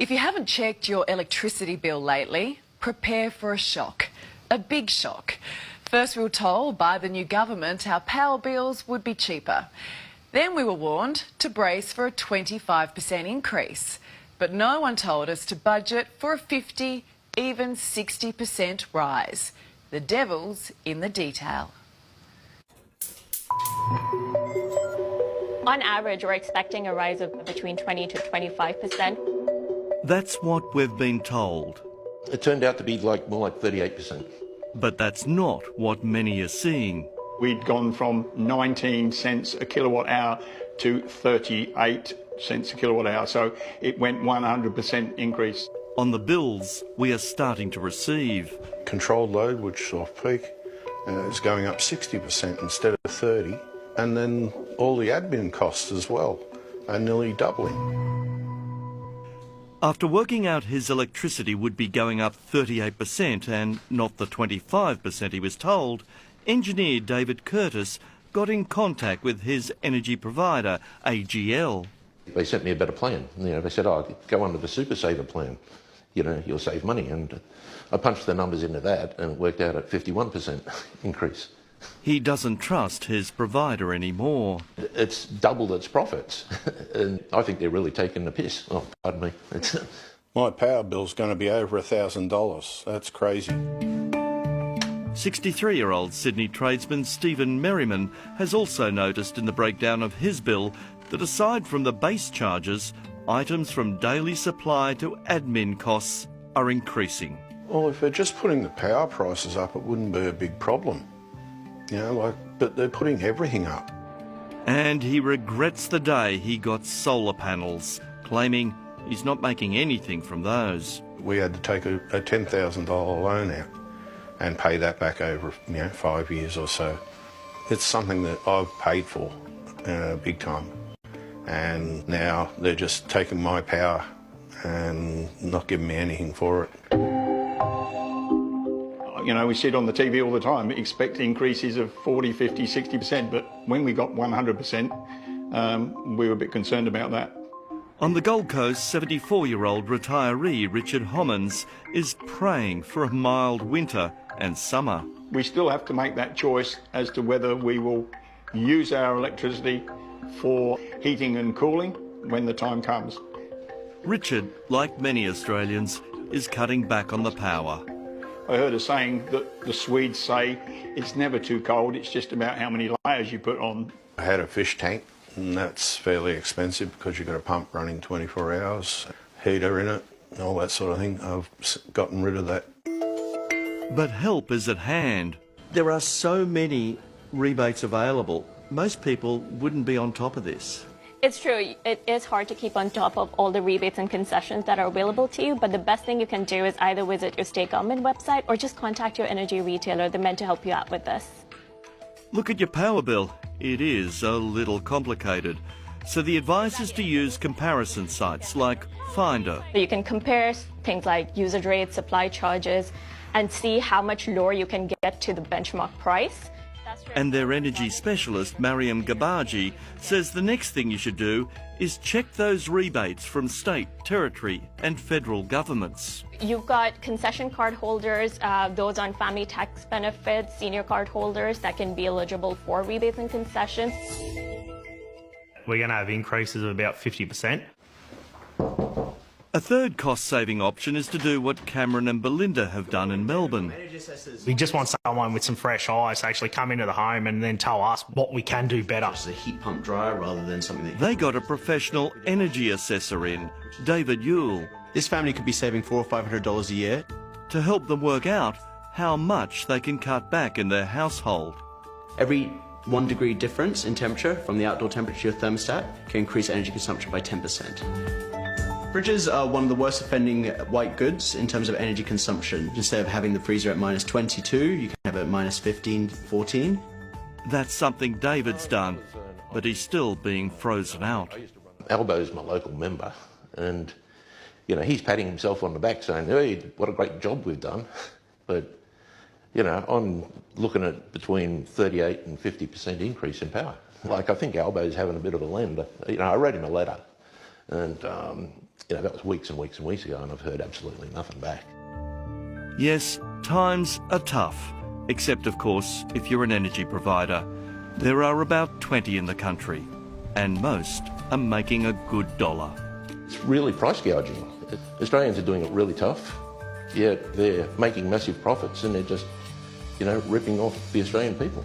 If you haven't checked your electricity bill lately, prepare for a shock. A big shock. First we were told by the new government our power bills would be cheaper. Then we were warned to brace for a 25% increase. But no one told us to budget for a 50, even 60% rise. The devil's in the detail. On average, we're expecting a rise of between 20 to 25%. That's what we've been told. It turned out to be more like 38%. But that's not what many are seeing. We'd gone from 19 cents a kilowatt hour to 38 cents a kilowatt hour, so it went 100% increase. On the bills we are starting to receive. Controlled load, which is off-peak, is going up 60% instead of 30%, and then all the admin costs as well are nearly doubling. After working out his electricity would be going up 38% and not the 25% he was told, engineer David Curtis got in contact with his energy provider, AGL. They sent me a better plan. They said, oh, go under the Super Saver plan. You'll save money. And I punched the numbers into that and it worked out at 51% increase. He doesn't trust his provider anymore. It's doubled its profits. And I think they're really taking the piss. Oh, pardon me. My power bill's going to be over $1,000. That's crazy. 63-year-old Sydney tradesman Stephen Merriman has also noticed in the breakdown of his bill that aside from the base charges, items from daily supply to admin costs are increasing. Well, if they're just putting the power prices up, it wouldn't be a big problem. But they're putting everything up. And he regrets the day he got solar panels, claiming he's not making anything from those. We had to take a $10,000 loan out and pay that back over 5 years or so. It's something that I've paid for big time. And now they're just taking my power and not giving me anything for it. We sit on the TV all the time, expect increases of 40, 50, 60%, but when we got 100%, we were a bit concerned about that. On the Gold Coast, 74-year-old retiree Richard Hommins is praying for a mild winter and summer. We still have to make that choice as to whether we will use our electricity for heating and cooling when the time comes. Richard, like many Australians, is cutting back on the power. I heard a saying that the Swedes say it's never too cold, it's just about how many layers you put on. I had a fish tank, and that's fairly expensive because you've got a pump running 24 hours, heater in it, and all that sort of thing. I've gotten rid of that. But help is at hand. There are so many rebates available. Most people wouldn't be on top of this. It's true, it is hard to keep on top of all the rebates and concessions that are available to you, but the best thing you can do is either visit your state government website or just contact your energy retailer. They're meant to help you out with this. Look at your power bill. It is a little complicated. So the advice is to use comparison sites like Finder. So you can compare things like usage rates, supply charges, and see how much lower you can get to the benchmark price. And their energy specialist, Mariam Gabaji, says the next thing you should do is check those rebates from state, territory and federal governments. You've got concession card holders, those on family tax benefits, senior card holders that can be eligible for rebates and concessions. We're going to have increases of about 50%. A third cost-saving option is to do what Cameron and Belinda have done in Melbourne. We just want someone with some fresh eyes to actually come into the home and then tell us what we can do better. It's a heat pump dryer rather than something that... They got a professional energy assessor in, David Yule. This family could be saving $400 or $500 a year. To help them work out how much they can cut back in their household. Every 1 degree difference in temperature from the outdoor temperature to your thermostat can increase energy consumption by 10%. Fridges are one of the worst offending white goods in terms of energy consumption. Instead of having the freezer at minus 22, you can have it at minus 15, 14. That's something David's done, but he's still being frozen out. Albo's my local member, and he's patting himself on the back saying, hey, what a great job we've done. But, I'm looking at between 38 and 50% increase in power. I think Albo's having a bit of a lend. I wrote him a letter, and You know, that was weeks and weeks and weeks ago, and I've heard absolutely nothing back. Yes, times are tough, except of course if you're an energy provider. There are about 20 in the country, and most are making a good dollar. It's really price gouging. Australians are doing it really tough, yet they're making massive profits and they're just, you know, ripping off the Australian people.